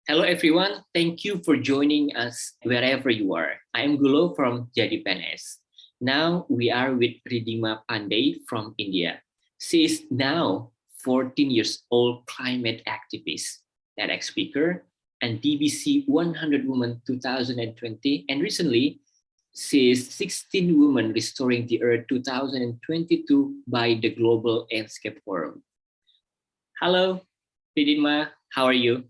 Hello, everyone. Thank you for joining us wherever you are. I am Gulo from Jadi PNS. Now we are with Ridhima Pandey from India. She is now 14 years old climate activist, TEDx speaker, and DBC 100 Women 2020. And recently, she is 16 Women Restoring the Earth 2022 by the Global Landscape Forum. Hello, Ridhima. How are you?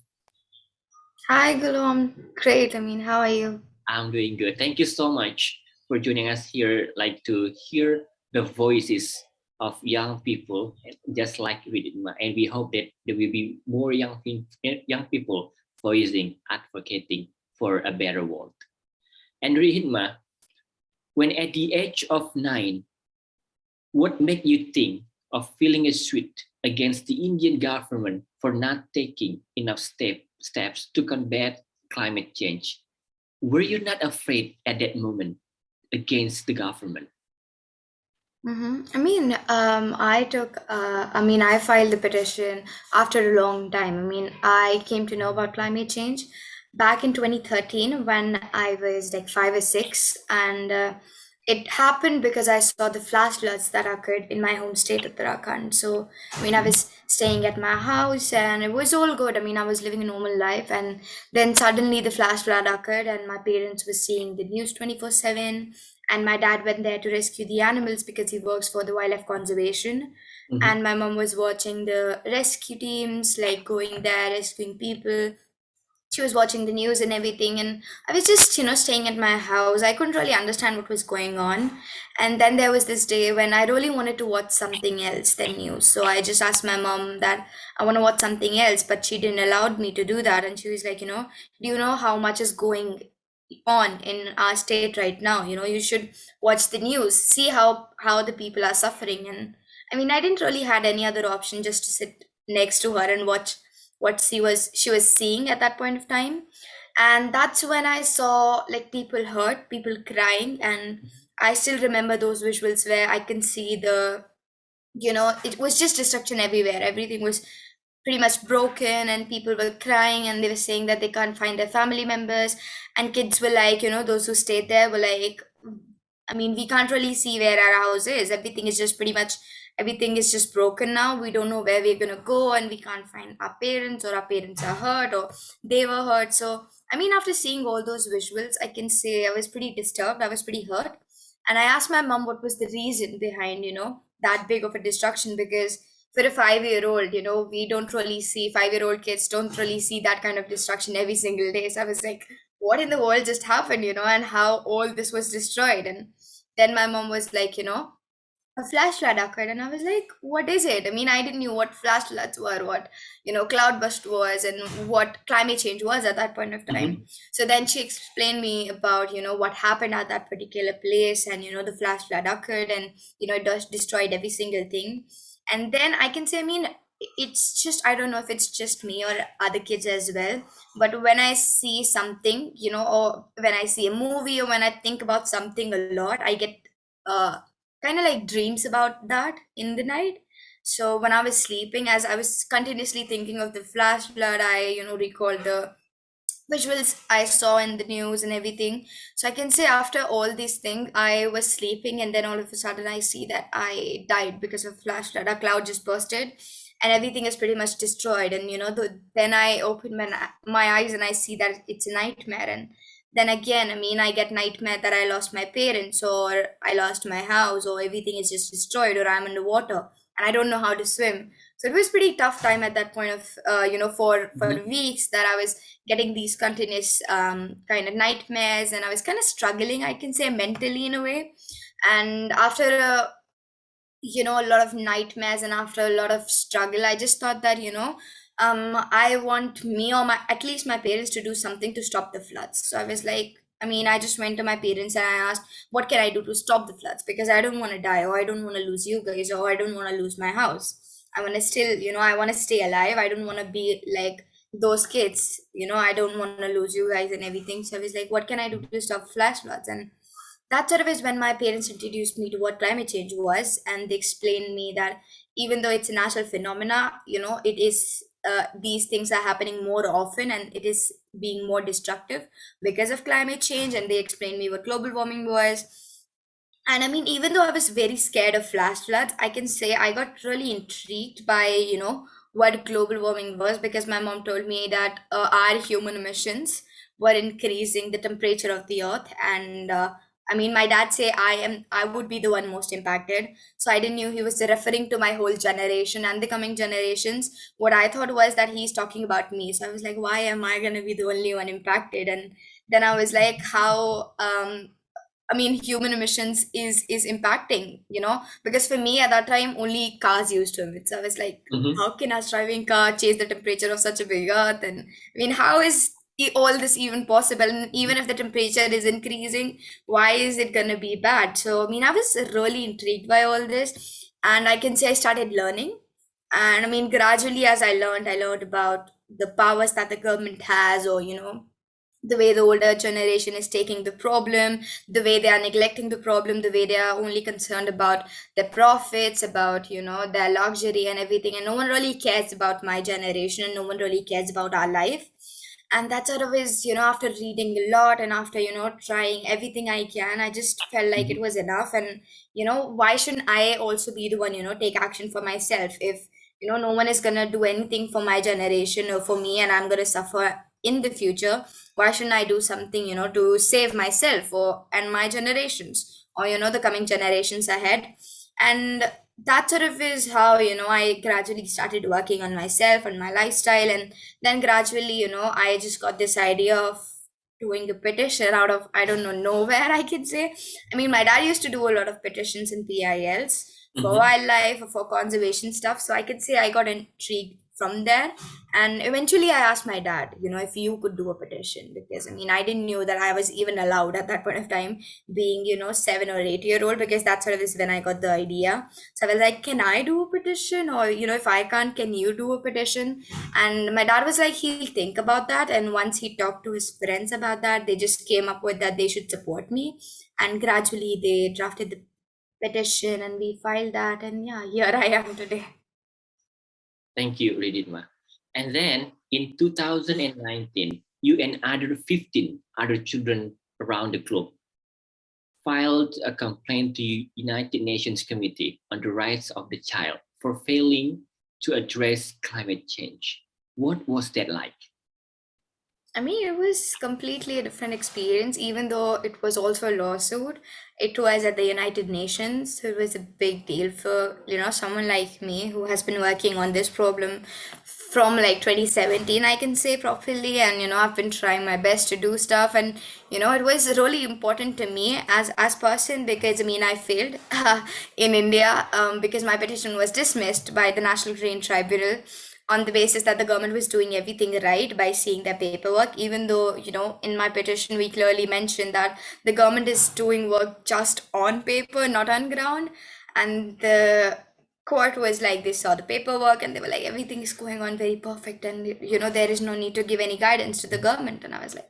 Hi, Gulu. I'm great. How are you? I'm doing good. Thank you so much for joining us here, like to hear the voices of young people, just like we did. And we hope that there will be more young people voicing, advocating for a better world. And Rihitma, when at the age of 9, what made you think of filing a suit against the Indian government for not taking enough steps to combat climate change? Were you not afraid at that moment against the government? I filed the petition after a long time. I came to know about climate change back in 2013 when I was like 5 or 6, and it happened because I saw the flash floods that occurred in my home state, Uttarakhand. So, I was staying at my house and it was all good. I was living a normal life, and then suddenly the flash flood occurred, and my parents were seeing the news 24/7, and my dad went there to rescue the animals because he works for the wildlife conservation, Mhm. and my mom was watching the rescue teams like going there rescuing people. She was watching the news and everything, and I was just staying at my house. I couldn't really understand what was going on, and then there was this day when I really wanted to watch something else than news. So I just asked my mom that I want to watch something else, but she didn't allow me to do that. And she was like, do you know how much is going on in our state right now? You should watch the news, see how the people are suffering. And I didn't really had any other option just to sit next to her and watch what she was seeing at that point of time. And that's when I saw like people hurt, people crying. And I still remember those visuals where I can see it was just destruction everywhere. Everything was pretty much broken, and people were crying, and they were saying that they can't find their family members. And kids were like, those who stayed there were like, we can't really see where our house is. Everything is just broken now. We don't know where we're gonna go, and we can't find our parents, or our parents are hurt, or they were hurt. So after seeing all those visuals, I can say I was pretty disturbed, I was pretty hurt. And I asked my mom what was the reason behind, that big of a destruction, because for a 5-year old, we don't really see 5-year old kids don't really see that kind of destruction every single day. So I was like, what in the world just happened, and how all this was destroyed. And then my mom was like, a flash flood occurred, and I was like, what is it? I didn't know what flash floods were, what cloudburst was, and what climate change was at that point of time. Mhm. So then she explained me about what happened at that particular place, and the flash flood occurred, and it does destroyed every single thing. And then I can say, it's just, I don't know if it's just me or other kids as well, but when I see something, or when I see a movie, or when I think about something a lot, I get uh kind of like dreams about that in the night. So when I was sleeping, as I was continuously thinking of the flash flood, I recalled the visuals I saw in the news and everything. So I can say after all these things, I was sleeping, and then all of a sudden I see that I died because of flash flood. A cloud just bursted, and everything is pretty much destroyed. And then I open my eyes, and I see that it's a nightmare. And then again, I get nightmare that I lost my parents, or I lost my house, or everything is just destroyed, or I'm underwater and I don't know how to swim. So it was pretty tough time at that point of for Mhm. weeks, that I was getting these continuous kind of nightmares, and I was kind of struggling, I can say, mentally in a way. And after a lot of nightmares, and after a lot of struggle, I just thought that I want me, or my at least my parents, to do something to stop the floods. So I was like, I just went to my parents and I asked, what can I do to stop the floods? Because I don't want to die, or I don't want to lose you guys, or I don't want to lose my house. I want to still, I want to stay alive. I don't want to be like those kids, I don't want to lose you guys and everything. So I was like, what can I do to stop flash floods? And that sort of is when my parents introduced me to what climate change was, and they explained me that even though it's a natural phenomena, it is these things are happening more often and it is being more destructive because of climate change. And they explained me what global warming was. And I mean, even though I was very scared of flash floods, I can say I got really intrigued by, what global warming was, because my mom told me that our human emissions were increasing the temperature of the earth. And I mean, my dad say I would be the one most impacted. So I didn't knew he was referring to my whole generation and the coming generations. What I thought was that he's talking about me. So I was like, why am I going to be the only one impacted? And then I was like, how I mean, human emissions is impacting, because for me at that time only cars used to emit. So I was like, Mhm. how can a driving car change the temperature of such a big earth? And I mean, how is all this even possible? And even if the temperature is increasing, why is it gonna be bad? So I mean, I was really intrigued by all this, and I can say I started learning. And I mean, gradually as I learned about the powers that the government has, or the way the older generation is taking the problem, the way they are neglecting the problem, the way they are only concerned about their profits, about their luxury and everything, and no one really cares about my generation, and no one really cares about our life. And that sort of is, after reading a lot and after trying everything I can, I just felt like it Mhm. was enough. And why shouldn't I also be the one take action for myself? If no one is gonna do anything for my generation or for me, and I'm gonna suffer in the future, why shouldn't I do something to save myself or and my generations, or the coming generations ahead? And that sort of is how I gradually started working on myself and my lifestyle. And then gradually I just got this idea of doing a petition out of, I don't know, nowhere, I could say. I mean, my dad used to do a lot of petitions and PILs for Mhm. wildlife or for conservation stuff, so I could say I got intrigued from there. And eventually I asked my dad, if you could do a petition, because I mean, I didn't know that I was even allowed at that point of time, being 7 or 8 year old, because that sort of is when I got the idea. So I was like, can I do a petition? Or if I can't, can you do a petition? And my dad was like, he'll think about that. And once he talked to his friends about that, they just came up with that they should support me. And gradually they drafted the petition and we filed that. And yeah, here I am today. Thank you, Ridhima. And then in 2019, you and other 15 other children around the globe filed a complaint to United Nations Committee on the Rights of the Child for failing to address climate change. What was that like? I mean, it was completely a different experience, even though it was also a lawsuit. It was at the United Nations, so it was a big deal for, someone like me who has been working on this problem from like 2017, I can say properly. And, I've been trying my best to do stuff. And, it was really important to me as person, because, I mean, I failed in India because my petition was dismissed by the National Green Tribunal on the basis that the government was doing everything right by seeing their paperwork, even though in my petition we clearly mentioned that the government is doing work just on paper, not on ground. And the court was like, they saw the paperwork and they were like, everything is going on very perfect, and there is no need to give any guidance to the government. And I was like,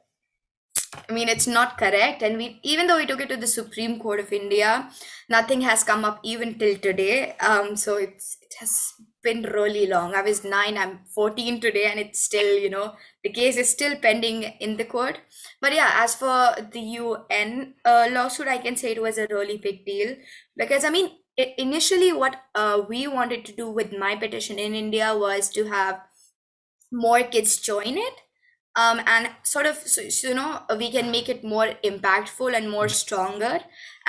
I mean, it's not correct. And we, even though we took it to the Supreme Court of India, nothing has come up even till today. So it has been really long. I was 9, I'm 14 today, and it's still, the case is still pending in the court. But yeah, as for the UN lawsuit, I can say it was a really big deal, because I mean, initially what we wanted to do with my petition in India was to have more kids join it, and sort of so, we can make it more impactful and more stronger.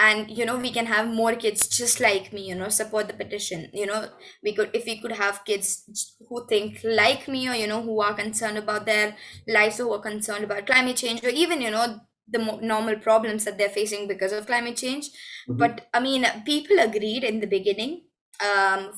And we can have more kids just like me support the petition. We could, if we could have kids who think like me, or who are concerned about their lives, who are concerned about climate change, or even the normal problems that they're facing because of climate change. Mhm. But I mean, people agreed in the beginning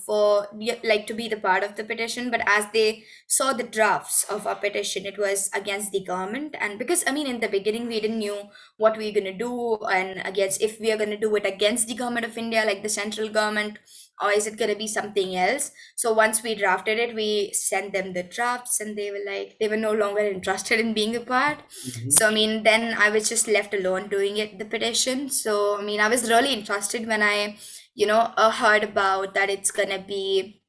for like to be the part of the petition, but as they saw the drafts of our petition, it was against the government. And because I mean, in the beginning we didn't knew what we are going to do, and against, if we are going to do it against the government of India, like the central government, or is it going to be something else. So once we drafted it, we sent them the drafts, and they were like, they were no longer interested in being a part. Mhm. So I mean, then I was just left alone doing it, the petition. So I mean, I was really interested when I heard about that it's gonna be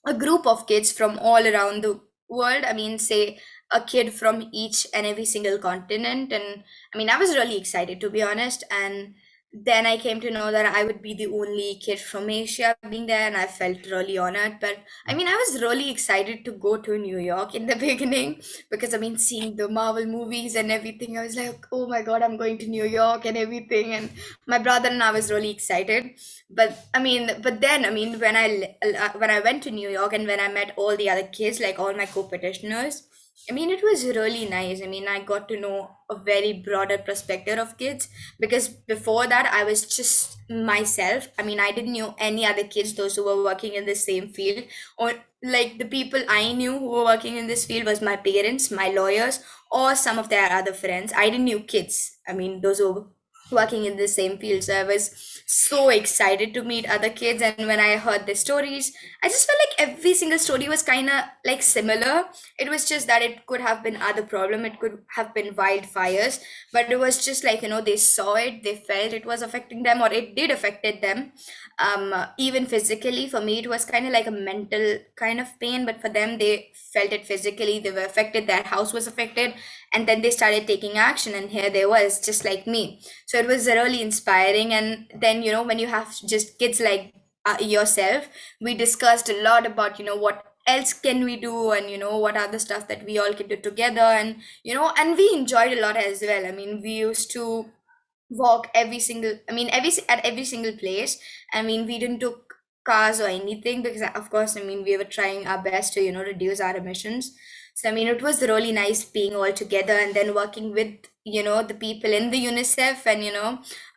a group of kids from all around the world. I mean, say a kid from each and every single continent. And I mean, I was really excited, to be honest. And then I came to know that I would be the only kid from Asia being there, and I felt really honored. But I mean, I was really excited to go to New York in the beginning because I mean, seeing the Marvel movies and everything, I was like, oh my God, I'm going to New York and everything. And my brother and I was really excited. But then I mean, when I went to New York and when I met all the other kids, like all my co-petitioners, I mean, it was really nice. I mean, I got to know a very broader perspective of kids because before that, I was just myself. I mean, I didn't know any other kids, those who were working in the same field, or like the people I knew who were working in this field was my parents, my lawyers, or some of their other friends. I didn't know kids. I mean, those who were working in the same field. So I was so excited to meet other kids. And when I heard their stories, I just felt like every single story was kind of like similar. It was just that it could have been other problem. It could have been wildfires, but it was just like, they saw it, they felt it was affecting them, or it did affected them. Even physically, for me, it was kind of like a mental kind of pain, but for them, they felt it physically. They were affected. Their house was affected, and then they started taking action. And here they was, just like me. So it was really inspiring. And then when you have just kids like yourself, we discussed a lot about what else can we do, and what are the stuff that we all can do together. And and we enjoyed a lot as well. I mean, we used to walk every single, I mean, at every single place. I mean, we didn't took cars or anything because of course, I mean, we were trying our best to reduce our emissions. So I mean, it was really nice being all together and then working with the people in the UNICEF,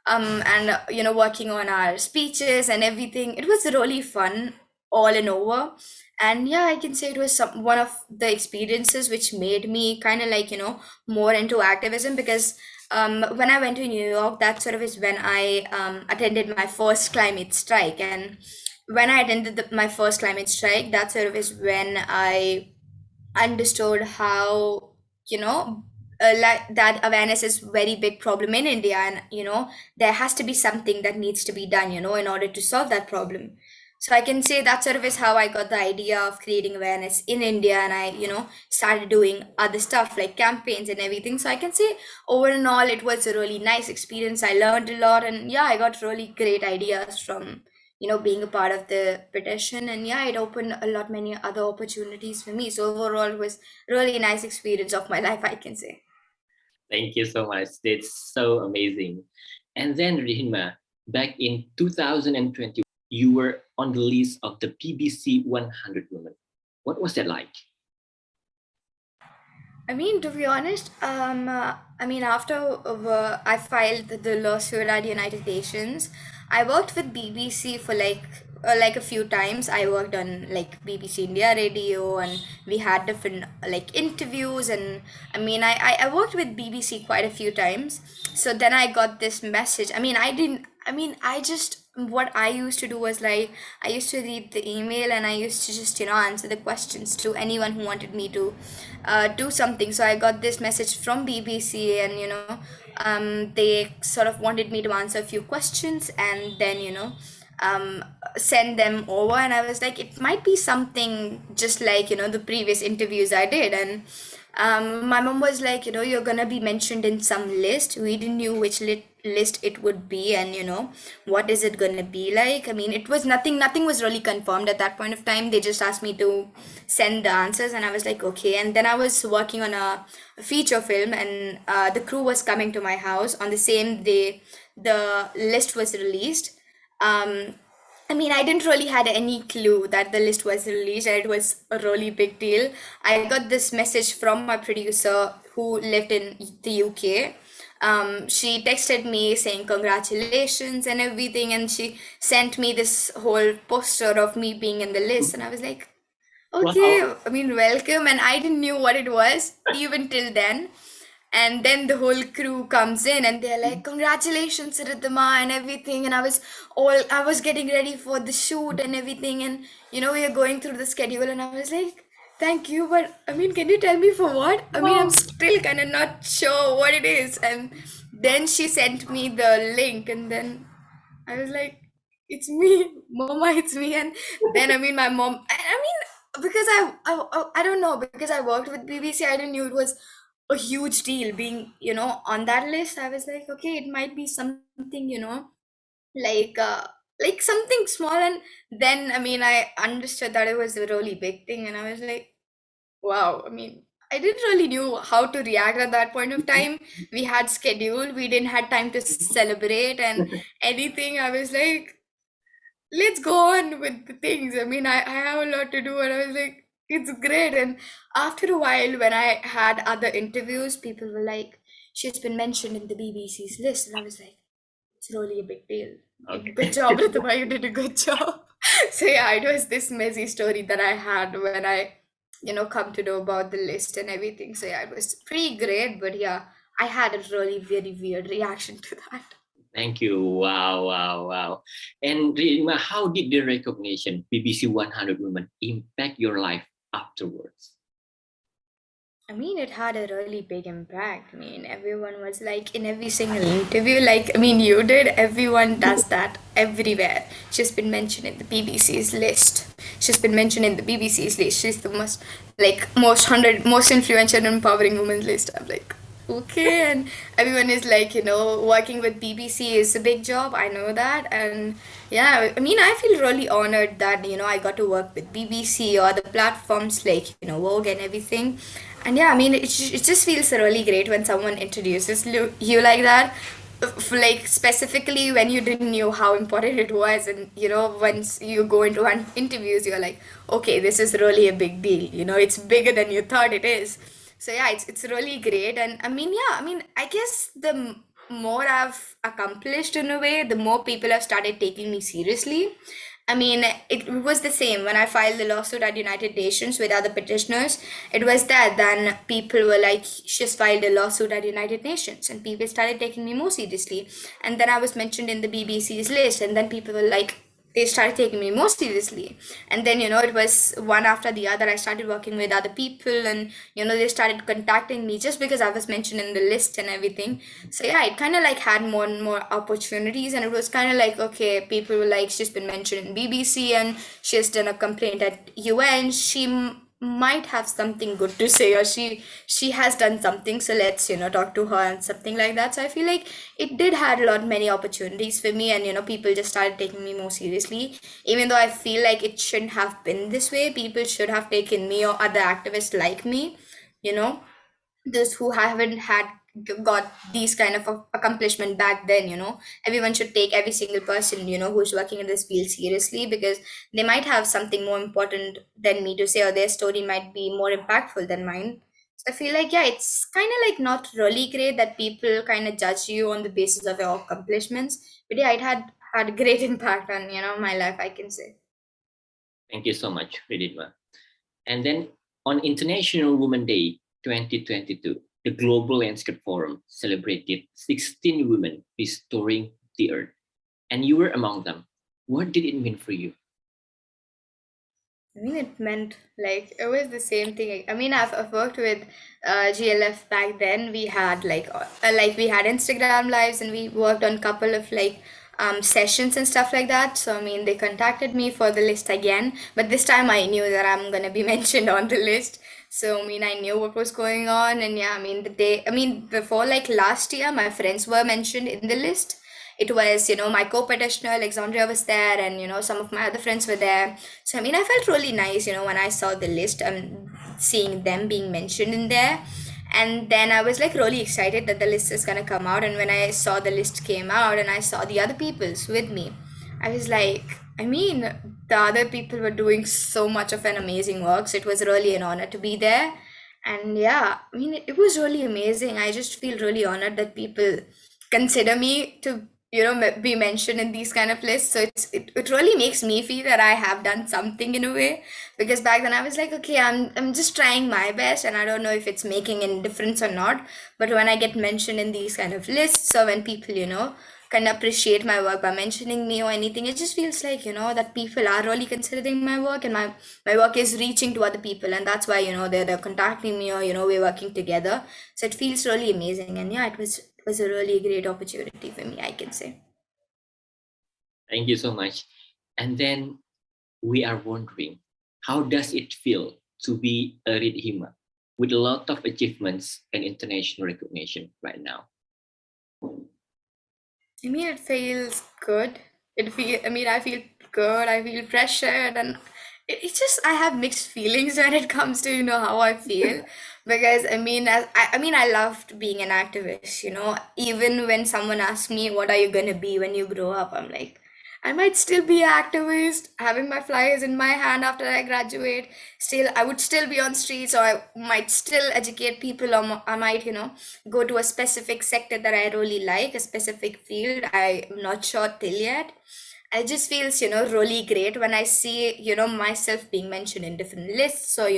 and working on our speeches and everything. It was really fun all and over. And yeah, I can say it was one of the experiences which made me kind of like more into activism because when I went to New York, that sort of is when I attended my first climate strike. And when I attended my first climate strike, that sort of is when I understood how like that awareness is very big problem in India, and there has to be something that needs to be done in order to solve that problem. So I can say that sort of is how I got the idea of creating awareness in India, and I started doing other stuff like campaigns and everything. So I can say overall it was a really nice experience. I learned a lot, and yeah, I got really great ideas from being a part of the petition. And yeah, it opened a lot many other opportunities for me. So overall it was really nice experience of my life, I can say. Thank you so much. That's so amazing. And then, Rihima, back in 2020, you were on the list of the BBC 100 Women. What was that like? I mean, to be honest, I mean, after I filed the lawsuit at United Nations, I worked with BBC for like a few times. I worked on like BBC India Radio, and we had different like interviews. And I mean, I worked with BBC quite a few times. So then I got this message. I mean, I didn't. I mean, I just what I used to do was like I used to read the email, and I used to just answer the questions to anyone who wanted me to do something. So I got this message from BBC, and they sort of wanted me to answer a few questions and then um, send them over. And I was like, it might be something just like the previous interviews I did. And my mom was like, you're gonna be mentioned in some list. We didn't knew which list it would be, and what is it gonna be like. I mean, it was nothing was really confirmed at that point of time. They just asked me to send the answers, and I was like, okay. And then I was working on a feature film, and the crew was coming to my house on the same day the list was released. um I mean, I didn't really had any clue that the list was released, and it was a really big deal. I got this message from my producer who lived in the UK. She texted me saying congratulations and everything, and she sent me this whole poster of me being in the list, and I was like, Wow. okay, I mean, welcome. And I didn't knew what it was even till then. And then the whole crew comes in and they're like, congratulations, Ridhima, and everything. And I was getting ready for the shoot and everything. And, we are going through the schedule. And I was like, thank you. But I mean, can you tell me for what? I mean, I'm still kind of not sure what it is. And then she sent me the link. And then I was like, it's me, Mama, it's me. And then, I mean, my mom, I mean, because I don't know, because I worked with BBC, I didn't knew it was a huge deal being, on that list. I was like, okay, it might be something, like like something small. And then, I mean, I understood that it was a really big thing, and I was like, wow. I mean, I didn't really knew how to react at that point of time. We had schedule, we didn't had time to celebrate and anything. I was like, let's go on with the things. I mean, I have a lot to do, and I was like, it's great. And after a while, when I had other interviews, people were like, she's been mentioned in the BBC's list. And I was like, it's really a big deal. Okay. Good job, Ridhima, you did a good job. So yeah, it was this messy story that I had when I, come to know about the list and everything. So yeah, it was pretty great, but yeah, I had a really very weird reaction to that. Thank you. Wow, wow, wow. And Ridhima, how did the recognition BBC 100 Women impact your life afterwards? I mean, it had a really big impact. I mean, everyone was like in every single interview, like, I mean, you did, everyone does that everywhere. She's been mentioned in the BBC's list. She's been mentioned in the BBC's list. She's the most, like, most influential and empowering women's list. I'm like, okay. And everyone is like, working with BBC is a big job. I know that. And yeah, I mean, I feel really honored that, I got to work with BBC or the platforms like, Vogue and everything. And yeah, I mean, it just feels really great when someone introduces you like that. Like specifically when you didn't know how important it was, and once you go into interviews, you're like, okay, this is really a big deal. It's bigger than you thought it is. So yeah, it's really great. And I mean, yeah, I mean, I guess the more I've accomplished in a way, the more people have started taking me seriously. I mean, it was the same when I filed the lawsuit at United Nations with other petitioners. It was that then people were like, she's filed a lawsuit at United Nations, and people started taking me more seriously. And then I was mentioned in the BBC's list, and then people were like, they started taking me more seriously. And then, it was one after the other. I started working with other people, and, they started contacting me just because I was mentioned in the list and everything. So, yeah, it kind of like had more and more opportunities. And it was kind of like, okay, people were like, she's been mentioned in BBC and she has done a complaint at UN. She might have something good to say, or she has done something, so let's talk to her and something like that. So I feel like it did had a lot many opportunities for me, and people just started taking me more seriously, even though I feel like it shouldn't have been this way. People should have taken me or other activists like me, you know those who haven't had got these kind of accomplishment back then. Everyone should take every single person who's working in this field seriously, because they might have something more important than me to say, or their story might be more impactful than mine. So I feel like, yeah, it's kind of like not really great that people kind of judge you on the basis of your accomplishments. But yeah, it had a great impact on my life, I can say. Thank you so much, Ridhima. And then on International Women Day 2022, the Global Landscape Forum celebrated 16 women restoring the earth, and you were among them. What did it mean for you? I mean, it meant like it was the same thing. I mean, I've worked with GLF back then. We had like we had Instagram lives, and we worked on couple of like sessions and stuff like that. So I mean, they contacted me for the list again, but this time I knew that I'm gonna be mentioned on the list. So I mean, I knew what was going on, and yeah, I mean, before, like last year, my friends were mentioned in the list. It was, my co-petitioner Alexandria was there, and some of my other friends were there. So I mean, I felt really nice, when I saw the list and seeing them being mentioned in there. And then I was like really excited that the list is gonna come out. And when I saw the list came out and I saw the other people's with me, I was like, I mean, the other people were doing so much of an amazing work. So it was really an honor to be there. And yeah, I mean, it was really amazing. I just feel really honored that people consider me to be mentioned in these kind of lists. So it really makes me feel that I have done something in a way, because back then I was like, okay, I'm just trying my best, and I don't know if it's making any difference or not. But when I get mentioned in these kind of lists, or when people can appreciate my work by mentioning me or anything, it just feels like that people are really considering my work, and my work is reaching to other people, and that's why they're contacting me, or we're working together. So it feels really amazing. And yeah, it was a really great opportunity for me, I can say. Thank you so much. And then we are wondering, How does it feel to be a Ridhima with a lot of achievements and international recognition right now? I mean, it feels good. I mean, I feel good. I feel pressured, and it's just I have mixed feelings when it comes to how I feel, because I mean, I loved being an activist. Even when someone asks me, "What are you gonna be when you grow up?" I'm like, I might still be an activist, having my flyers in my hand after I graduate. Still, I would still be on streets, or I might still educate people, or I might, go to a specific sector that I really like, a specific field. I'm not sure till yet. It just feels, really great when I see, myself being mentioned in different lists, or,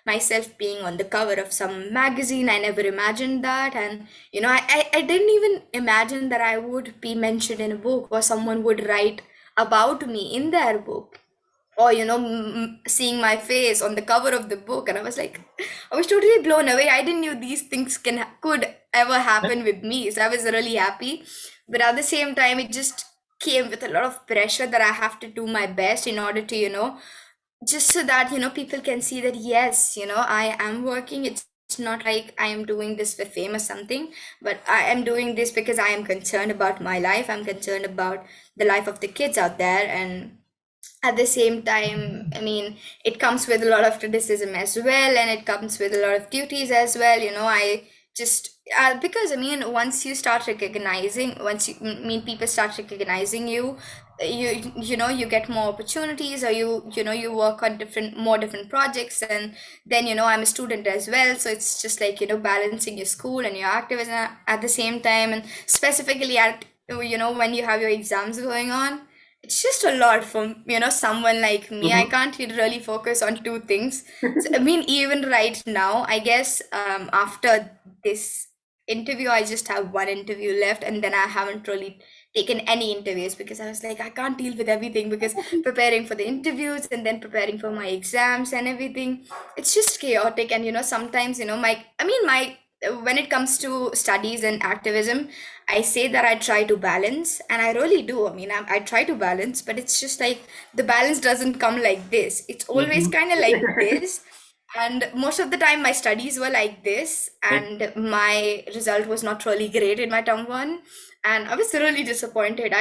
myself being on the cover of some magazine. I never imagined that. And, I didn't even imagine that I would be mentioned in a book, or someone would write about me in their book, or seeing my face on the cover of the book. And I was like, I was totally blown away. I didn't know these things could ever happen with me, so I was really happy. But at the same time, it just came with a lot of pressure that I have to do my best in order to just so that people can see that yes, I am working. It's not like I am doing this for fame or something, but I am doing this because I am concerned about my life. I'm concerned about the life of the kids out there. And at the same time, I mean, it comes with a lot of criticism as well, and it comes with a lot of duties as well. I just because I mean, once you start recognizing, once people start recognizing you, you get more opportunities, or you work on different projects. And then I'm a student as well, so it's just like balancing your school and your activism at the same time. And specifically at when you have your exams going on, it's just a lot for someone like me. I Mhm. can't really focus on two things. So, I mean, even right now, I guess after this interview, I just have one interview left, and then I haven't really taken any interviews, because I was like, I can't deal with everything, because preparing for the interviews and then preparing for my exams and everything, it's just chaotic. And sometimes my when it comes to studies and activism, I say that I try to balance, and I really do. I mean, I try to balance, but it's just like the balance doesn't come like this. It's always Mhm. kind of like this. And most of the time, my studies were like this, and my result was not really great in my term one. And I was really disappointed.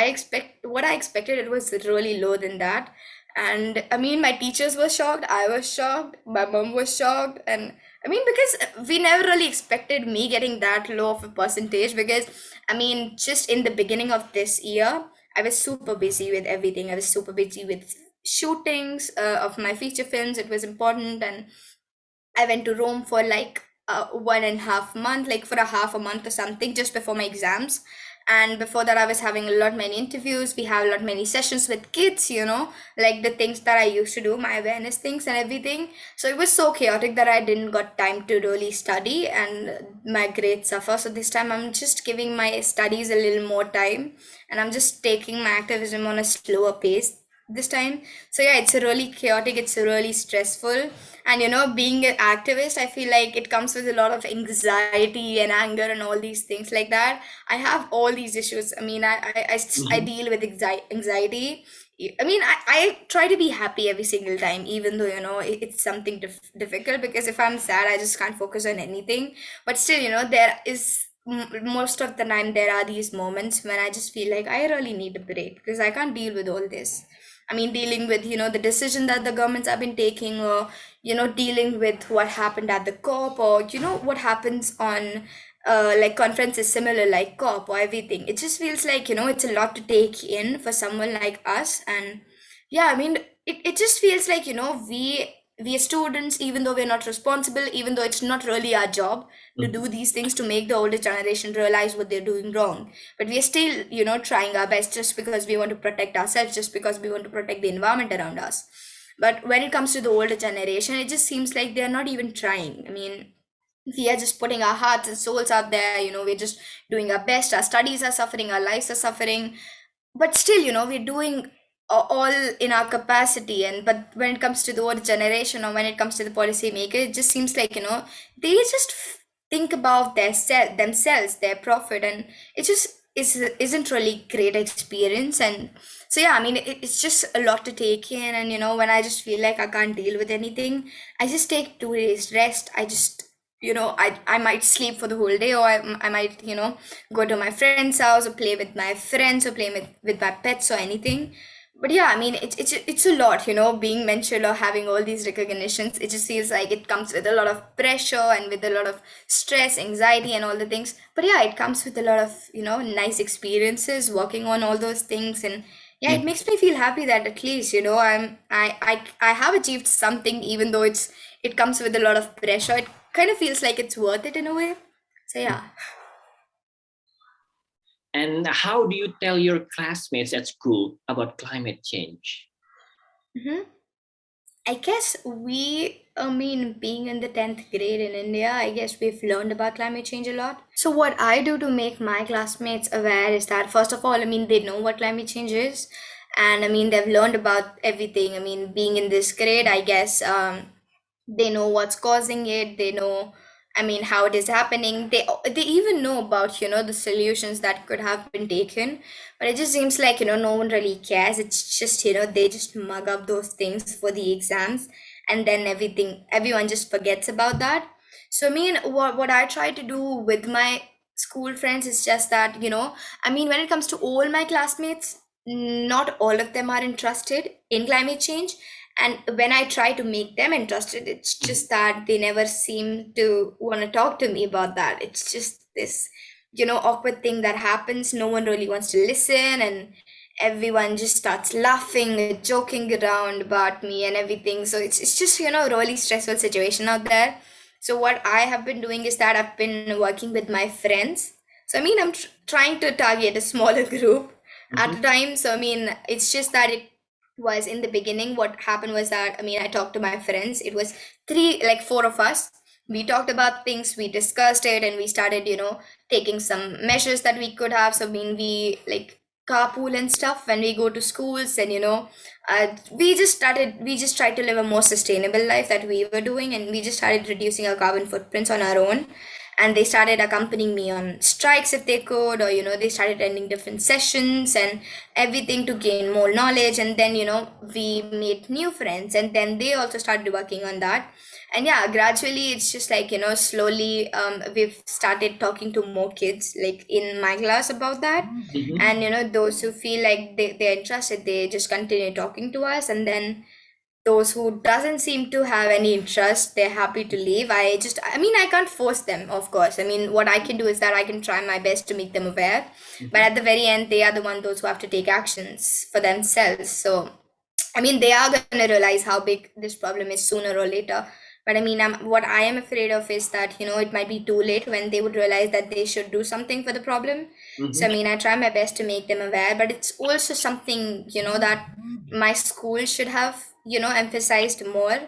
What I expected, it was really low than that. And I mean, my teachers were shocked. I was shocked. My mom was shocked. And I mean, because we never really expected me getting that low of a percentage, because I mean, just in the beginning of this year, I was super busy with everything. I was super busy with shootings of my feature films. It was important. And I went to Rome for like 1.5 month, like for a half a month or something, just before my exams. And before that, I was having a lot many interviews. We have a lot many sessions with kids, like the things that I used to do, my awareness things and everything. So it was so chaotic that I didn't got time to really study, and my grades suffer. So this time, I'm just giving my studies a little more time, and I'm just taking my activism on a slower pace this time. So yeah, it's a really chaotic, it's a really stressful. And being an activist, I feel like it comes with a lot of anxiety and anger and all these things like that. I have all these issues. I mean, I Mhm. deal with anxiety. I mean, I try to be happy every single time, even though it's something difficult, because if I'm sad, I just can't focus on anything. But still, there is most of the time there are these moments when I just feel like I really need a break, because I can't deal with all this. I mean, dealing with the decision that the governments have been taking, or dealing with what happened at the COP, or what happens on like conferences similar like COP, or everything. It just feels like it's a lot to take in for someone like us. And yeah, I mean, it just feels like we are students, even though we're not responsible, even though it's not really our job to do Mhm. these things to make the older generation realize what they're doing wrong. But we are still trying our best, just because we want to protect ourselves, just because we want to protect the environment around us. But when it comes to the older generation, it just seems like they're not even trying. I mean, we are just putting our hearts and souls out there. We're just doing our best. Our studies are suffering, our lives are suffering, but still we're doing all in our capacity. And but when it comes to the older generation, or when it comes to the policy maker, it just seems like they just think about themselves, their profit. And it just isn't really great experience. And So yeah, I mean, it's just a lot to take in. And when I just feel like I can't deal with anything, I just take 2 days rest. I just, I might sleep for the whole day, or I might, go to my friend's house, or play with my friends, or play with my pets or anything. But yeah, I mean, it's a lot, being mentioned or having all these recognitions. It just feels like it comes with a lot of pressure and with a lot of stress, anxiety, and all the things. But yeah, it comes with a lot of, nice experiences working on all those things. And yeah, it makes me feel happy that at least, I have achieved something, even though it comes with a lot of pressure. It kind of feels like it's worth it in a way. So yeah. And how do you tell your classmates at school about climate change? hmm I guess I mean, being in the 10th grade in India, I guess we've learned about climate change a lot. So, what I do to make my classmates aware is that, first of all, I mean, they know what climate change is. And I mean, they've learned about everything. I mean, being in this grade, I guess they know what's causing it. They know, I mean, how it is happening. They even know about, the solutions that could have been taken. But it just seems like, no one really cares. It's just, they just mug up those things for the exams, and then everyone just forgets about that. So I mean, what I try to do with my school friends is just that, I mean, when it comes to all my classmates, not all of them are interested in climate change. And when I try to make them interested, it's just that they never seem to want to talk to me about that. It's just this, awkward thing that happens. No one really wants to listen, and everyone just starts laughing, joking around about me and everything. So it's just, a really stressful situation out there. So what I have been doing is that I've been working with my friends. So I mean, I'm trying to target a smaller group at a time. So I mean, it's just that it was in the beginning. What happened was that, I mean, I talked to my friends. It was four of us. We talked about things, we discussed it, and we started, taking some measures that we could have. So I mean, we like carpool and stuff when we go to schools. And we just tried to live a more sustainable life that we were doing, and we just started reducing our carbon footprints on our own. And they started accompanying me on strikes if they could, or they started attending different sessions and everything to gain more knowledge. And then we made new friends, and then they also started working on that. And yeah, gradually it's just like, slowly, we've started talking to more kids like in my class about that. And those who feel like they're interested, they just continue talking to us. And then those who doesn't seem to have any interest, they're happy to leave. I mean, I can't force them, of course. I mean, what I can do is that I can try my best to make them aware. But at the very end, they are the one those who have to take actions for themselves. So I mean, they are going to realize how big this problem is sooner or later. But I mean, what I am afraid of is that, it might be too late when they would realize that they should do something for the problem. So, I mean, I try my best to make them aware, but it's also something, that my school should have, emphasized more.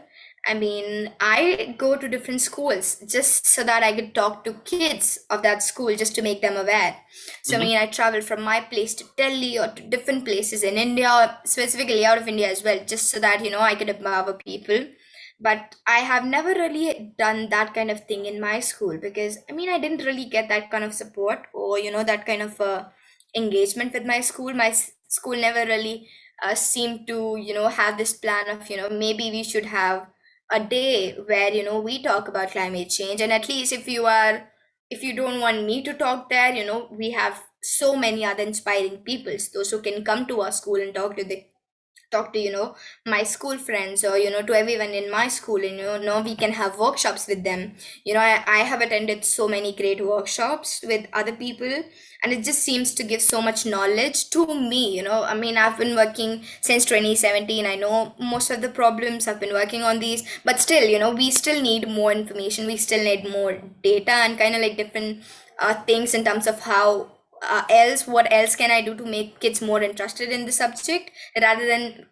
I mean, I go to different schools just so that I could talk to kids of that school just to make them aware. So, I mean, I travel from my place to Delhi or to different places in India, or specifically out of India as well, just so that, I could empower people. But I have never really done that kind of thing in my school, because, I mean, I didn't really get that kind of support, or, that kind of engagement with my school. My school never really seemed to, have this plan of, maybe we should have a day where, we talk about climate change. And at least if you don't want me to talk there, we have so many other inspiring people, those who can come to our school and talk to my school friends, or to everyone in my school. And we can have workshops with them. I have attended so many great workshops with other people, and it just seems to give so much knowledge to me. I mean, I've been working since 2017. I know most of the problems. I've been working on these, but still, we still need more information, we still need more data, and kind of like different things in terms of how what else can I do to make kids more interested in the subject, rather than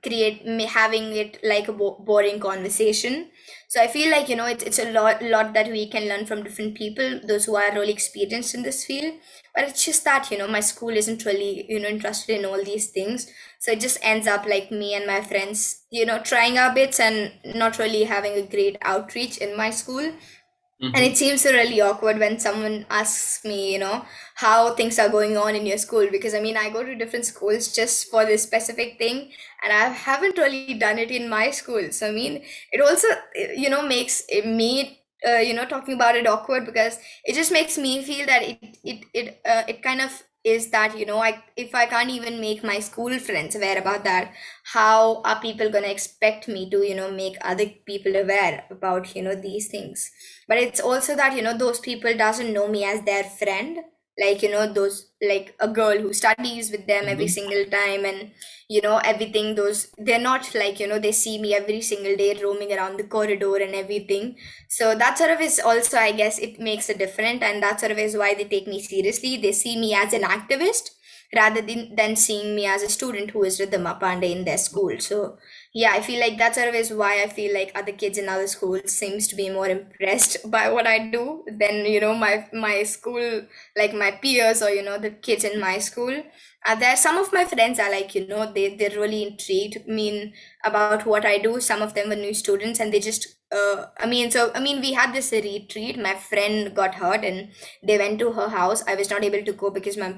having it like a boring conversation. So I feel like, it's a lot that we can learn from different people, those who are really experienced in this field. But it's just that, my school isn't really, interested in all these things. So it just ends up like me and my friends, trying our bits and not really having a great outreach in my school. And Mm-hmm. it seems so really awkward when someone asks me, how things are going on in your school. Because I mean, I go to different schools just for this specific thing, and I haven't really done it in my school. So I mean, it also, makes me, talking about it awkward, because it just makes me feel that it kind of is that, if I can't even make my school friends aware about that, how are people gonna expect me to, make other people aware about, these things? But it's also that, those people doesn't know me as their friend, like, those, like a girl who studies with them every Mm-hmm. single time, and everything, those, they're not like, they see me every single day roaming around the corridor and everything. So that sort of is also, I guess, it makes a difference, and that sort of is why they take me seriously. They see me as an activist rather than seeing me as a student who is Ridhima Pandey in their school. So yeah, I feel like that sort of is why I feel like other kids in other schools seems to be more impressed by what I do than, my school, like my peers, or the kids in my school. There some of my friends are like, they're really intrigued, I mean, about what I do. Some of them were new students, and they just we had this retreat. My friend got hurt, and they went to her house. I was not able to go because my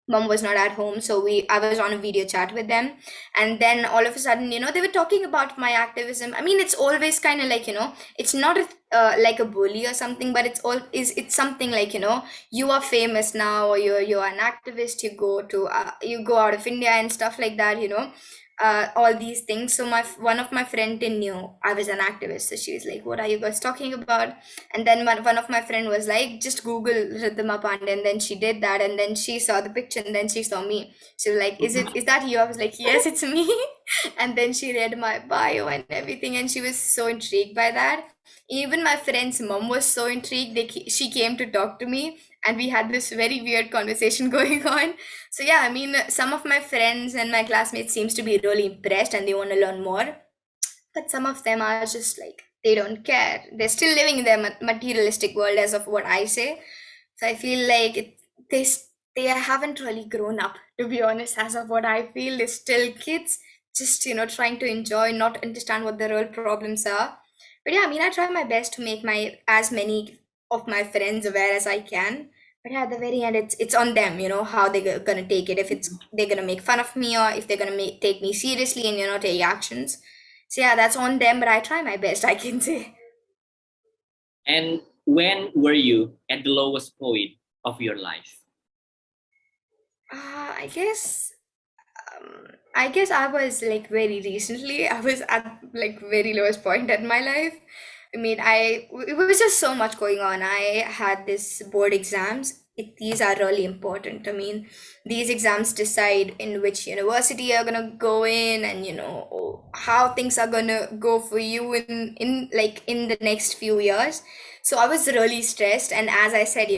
mom was not at home, so we I was on a video chat with them. And then all of a sudden, they were talking about my activism. I mean, it's always kind of like, it's not like a bully or something, but it's something like, you are famous now, or you're an activist, you go out of India and stuff like that, all these things. So my one of my friend didn't knew I was an activist, so she was like, what are you guys talking about? And then one of my friend was like, just Google Ridhima Pandey, and then she did that, and then she saw the picture, and then she saw me. She was like, is that you? I was like, yes, it's me. And then she read my bio and everything, and she was so intrigued by that. Even my friend's mom was so intrigued. She came to talk to me, and we had this very weird conversation going on. So yeah, I mean, some of my friends and my classmates seems to be really impressed, and they want to learn more. But some of them are just like, they don't care. They're still living in their materialistic world, as of what I say. So I feel like they they haven't really grown up, to be honest. As of what I feel, they're still kids, just trying to enjoy, not understand what the real problems are. But yeah, I mean, I try my best to make my as many of my friends aware as I can. But yeah, at the very end, it's on them, how they're gonna take it. If it's they're gonna make fun of me, or if they're gonna take me seriously and take actions. So yeah, that's on them. But I try my best, I can say. And when were you at the lowest point of your life? I guess I guess I was like very recently. I was at like very lowest point in my life. I mean, it was just so much going on. I had this board exams. These are really important. I mean, these exams decide in which university you're gonna go in, and how things are gonna go for you in the next few years. So I was really stressed, and as I said,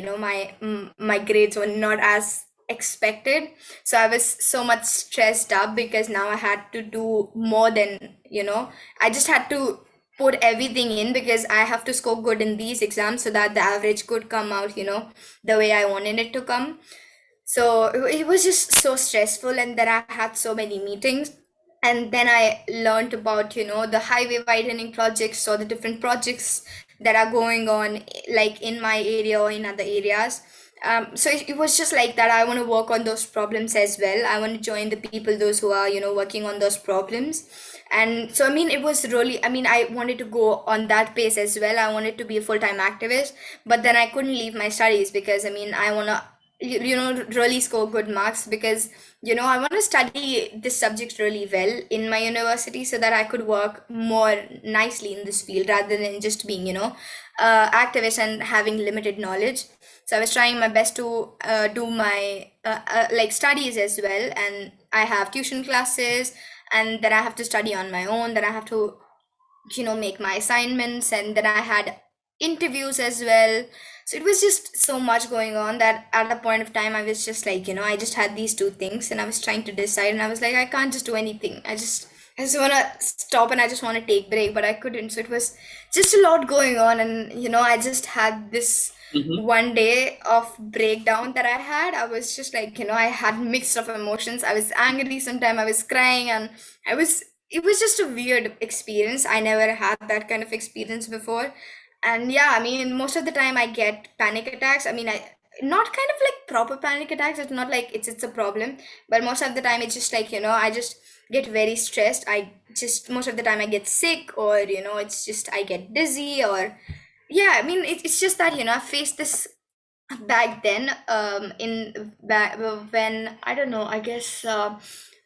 my grades were not as expected. So I was so much stressed up, because now I had to do more than, I just had to put everything in, because I have to score good in these exams so that the average could come out, the way I wanted it to come. So it was just so stressful, and then I had so many meetings. And then I learned about, the highway widening projects, or the different projects that are going on, like in my area or in other areas. So it was just like that. I want to work on those problems as well. I want to join the people, those who are, working on those problems. And so, I mean, it was really, I mean, I wanted to go on that pace as well. I wanted to be a full-time activist, but then I couldn't leave my studies, because I mean, I want to really score good marks, because I want to study this subject really well in my university, so that I could work more nicely in this field, rather than just being activist and having limited knowledge. So I was trying my best to do my like studies as well, and I have tuition classes, and then I have to study on my own, then I have to make my assignments, and then I had interviews as well. So it was just so much going on, that at a point of time I was just like, I just had these two things, and I was trying to decide, and I was like, I can't just do anything. I just want to stop, and I just want to take break, but I couldn't. So it was just a lot going on, and I just had this Mm-hmm. one day of breakdown that I had. I was just like, I had mixed of emotions. I was angry, sometimes I was crying, and it was just a weird experience. I never had that kind of experience before. And yeah, I mean, most of the time I get panic attacks. I mean, I not kind of like proper panic attacks. It's not like it's a problem, but most of the time it's just like, I just get very stressed. I just most of the time I get sick, or it's just I get dizzy, or yeah, I mean, it's just that, I faced this back then, in back when, I don't know, I guess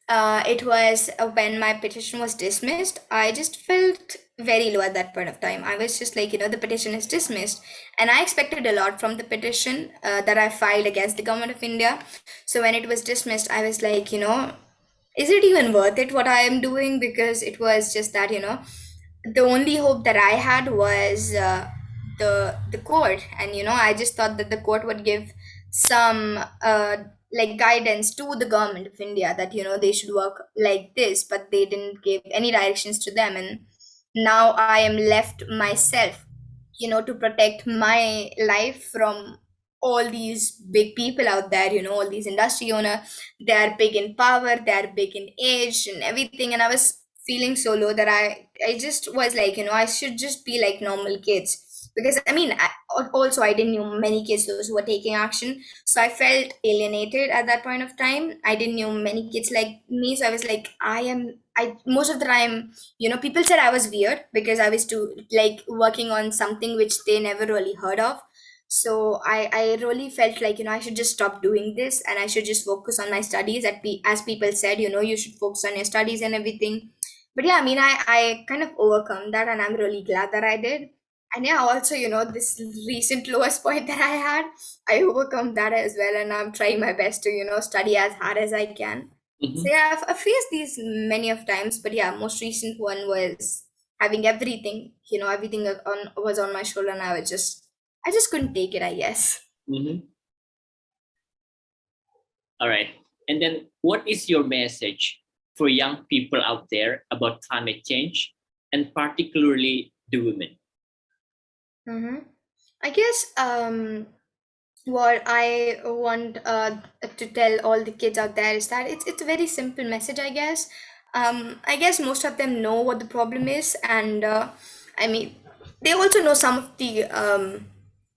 it was when my petition was dismissed. I just felt very low at that point of time. I was just like, the petition is dismissed, and I expected a lot from the petition that I filed against the government of India. So when it was dismissed, I was like, is it even worth it what I am doing? Because it was just that, the only hope that I had was the court, and I just thought that the court would give some like guidance to the government of India, that they should work like this, but they didn't give any directions to them, and now I am left myself, to protect my life from all these big people out there, all these industry owner. They are big in power, they are big in age and everything, and I was feeling so low that I just was like, I should just be like normal kids, because I mean, also I didn't know many kids those who were taking action, so I felt alienated at that point of time. I didn't know many kids like me, so I was like, I most of the time, people said I was weird because I was too like working on something which they never really heard of. So I really felt like, I should just stop doing this, and I should just focus on my studies. As people said, you should focus on your studies and everything. But yeah, I mean, I kind of overcome that, and I'm really glad that I did. And yeah, also, this recent lowest point that I had, I overcome that as well, and I'm trying my best to, study as hard as I can. So Mhm. yeah, I've faced these many of times, but yeah, most recent one was having everything, everything on was on my shoulder, and I just couldn't take it, I guess. Mhm. All right. And then, what is your message for young people out there about climate change, and particularly the women? Mm-hmm. I guess what I want to tell all the kids out there is that it's a very simple message, I guess. I guess most of them know what the problem is, and I mean, they also know some of the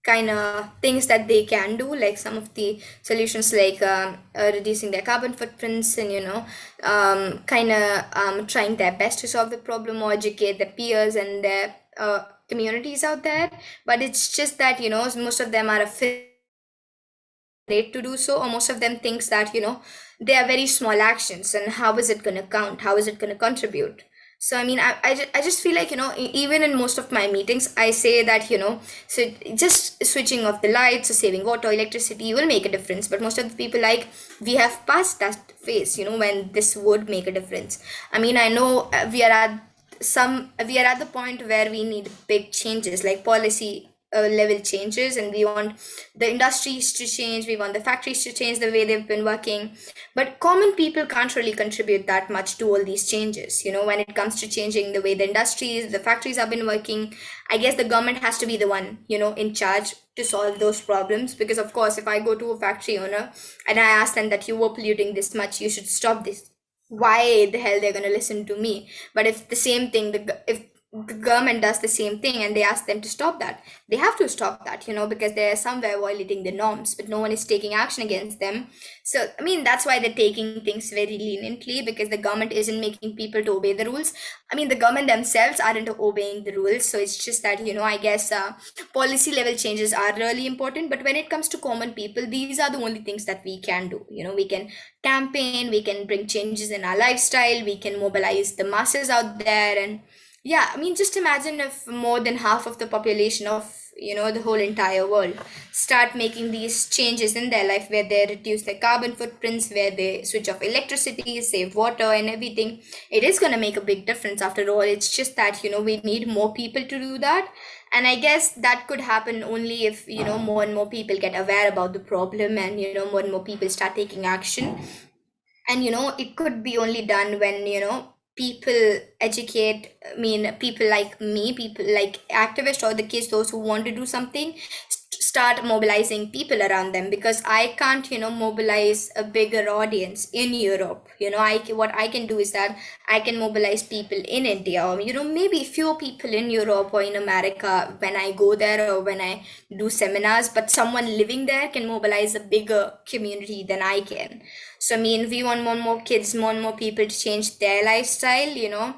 kind of things that they can do, like some of the solutions, like reducing their carbon footprints, and kind of trying their best to solve the problem or educate their peers and their communities out there. But it's just that, most of them are afraid to do so, or most of them thinks that, they are very small actions, and how is it going to count, how is it going to contribute. So I mean, I just feel like, even in most of my meetings I say that, so just switching off the lights or saving water, electricity will make a difference. But most of the people, like, we have passed that phase, when this would make a difference. I mean, I know we are at the point where we need big changes, like policy level changes, and we want the industries to change, we want the factories to change the way they've been working. But common people can't really contribute that much to all these changes, when it comes to changing the way the factories have been working. I guess the government has to be the one, in charge to solve those problems. Because of course, if I go to a factory owner and I ask them that you were polluting this much, you should stop this, why the hell they're going to listen to me? But if the same thing, if the government does the same thing and they ask them to stop that, they have to stop that, because they're somewhere violating the norms, but no one is taking action against them. So I mean, that's why they're taking things very leniently, because the government isn't making people to obey the rules. I mean, the government themselves aren't obeying the rules. So it's just that, I guess policy level changes are really important, but when it comes to common people, these are the only things that we can do. We can campaign, we can bring changes in our lifestyle, we can mobilize the masses out there. And yeah, I mean, just imagine if more than half of the population of, the whole entire world start making these changes in their life, where they reduce their carbon footprints, where they switch off electricity, save water and everything. It is going to make a big difference after all. It's just that, we need more people to do that. And I guess that could happen only if, more and more people get aware about the problem, and, more and more people start taking action. And it could be only done when, people educate, I mean, people like me, people like activists, or the kids, those who want to do something, start mobilizing people around them, because I can't, mobilize a bigger audience in Europe. What I can do is that I can mobilize people in India, or maybe few people in Europe or in America when I go there or when I do seminars, but someone living there can mobilize a bigger community than I can. So I mean, we want more and more kids, more and more people to change their lifestyle,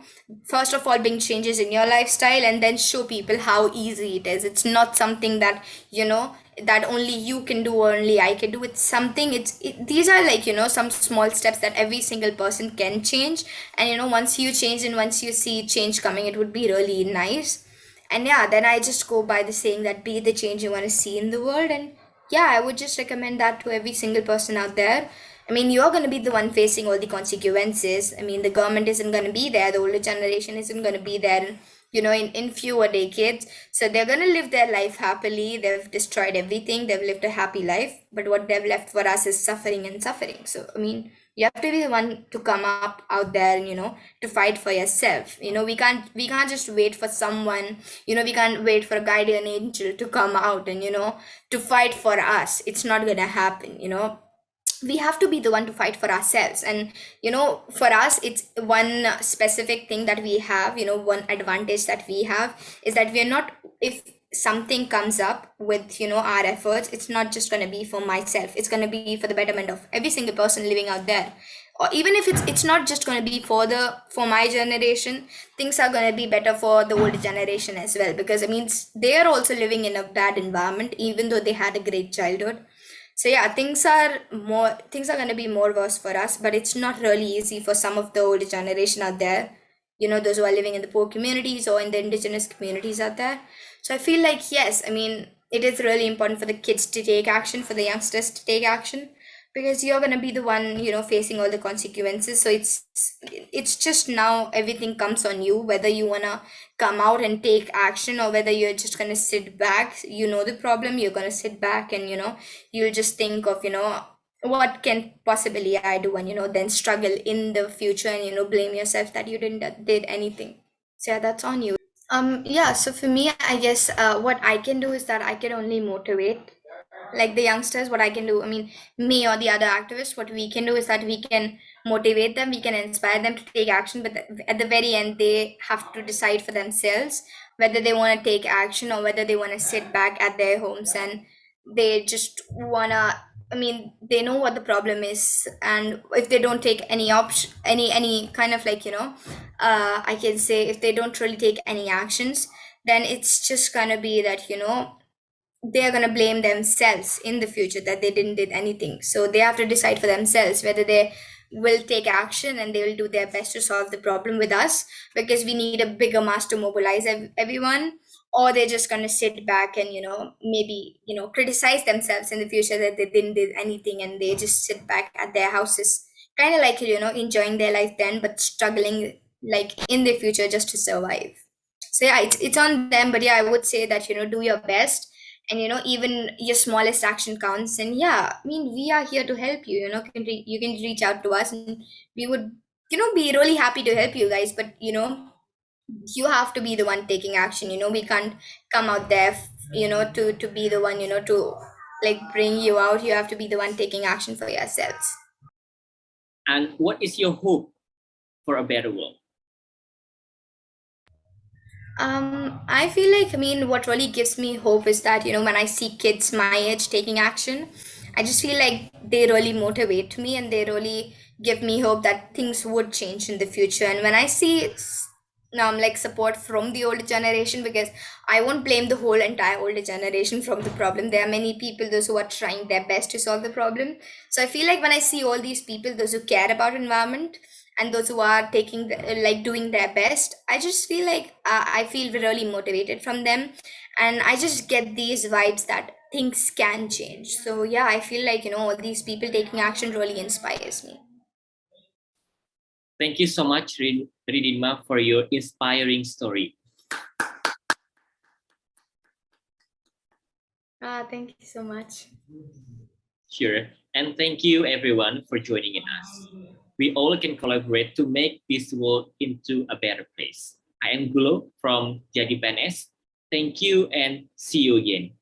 first of all bring changes in your lifestyle, and then show people how easy it is. It's not something that that only you can do or only I can do. It's something, these are like some small steps that every single person can change. And once you change and once you see change coming, it would be really nice. And yeah, then I just go by the saying that be the change you want to see in the world. And yeah, I would just recommend that to every single person out there. I mean, you're going to be the one facing all the consequences. I mean, the government isn't going to be there, the older generation isn't going to be there, in fewer decades. So they're going to live their life happily. They've destroyed everything, they've lived a happy life, but what they've left for us is suffering and suffering. So I mean, you have to be the one to come up out there and to fight for yourself. We can't just wait for someone. We can't wait for a guardian angel to come out and to fight for us. It's not gonna happen. We have to be the one to fight for ourselves. And for us, it's one specific thing that we have, one advantage that we have is that we are not, if something comes up with our efforts, it's not just going to be for myself, it's going to be for the betterment of every single person living out there. Or even if it's not just going to be for my generation, things are going to be better for the older generation as well, because I mean, they are also living in a bad environment even though they had a great childhood. So yeah, things are going to be more worse for us, but it's not really easy for some of the older generation out there, those who are living in the poor communities or in the indigenous communities out there. So I feel like, yes, I mean, it is really important for the kids to take action, for the youngsters to take action, because you're going to be the one, facing all the consequences. So it's just now everything comes on you, whether you want to come out and take action or whether you're just going to sit back. The problem, you're going to sit back and you'll just think of what can possibly I do, and then struggle in the future and blame yourself that you didn't did anything. So yeah, that's on you. Yeah, so for me, I guess what I can do is that I can only motivate, like the youngsters. What I can do, I mean, me or the other activists, what we can do is that we can motivate them, we can inspire them to take action, but at the very end, they have to decide for themselves whether they want to take action or whether they want to sit back at their homes and they just wanna, I mean, they know what the problem is, and if they don't take any option, any kind of like I can say, if they don't really take any actions, then it's just gonna be that they're going to blame themselves in the future that they didn't did anything. So they have to decide for themselves whether they will take action and they will do their best to solve the problem with us, because we need a bigger mass to mobilize everyone, or they're just going to sit back and maybe criticize themselves in the future that they didn't did anything, and they just sit back at their houses, kind of like enjoying their life then but struggling like in the future just to survive. So yeah, it's on them, but yeah, I would say that do your best, and even your smallest action counts. And yeah, I mean, we are here to help you. You can reach out to us, and we would be really happy to help you guys. But you have to be the one taking action. We can't come out there to be the one to like bring you out. You have to be the one taking action for yourselves. And what is your hope for a better world? I feel like, I mean, what really gives me hope is that, when I see kids my age taking action, I just feel like they really motivate me and they really give me hope that things would change in the future. And when I see like support from the older generation, because I won't blame the whole entire older generation from the problem. There are many people, those who are trying their best to solve the problem. So I feel like when I see all these people, those who care about environment, and those who are taking like doing their best, I just feel like I feel really motivated from them, and I just get these vibes that things can change. So yeah, I feel like all these people taking action really inspires me. Thank you so much, Ridhima, for your inspiring story. Thank you so much. Sure. And thank you everyone for joining us. We all can collaborate to make this world into a better place. I am Gulo from Jadi PNS. Thank you and see you again.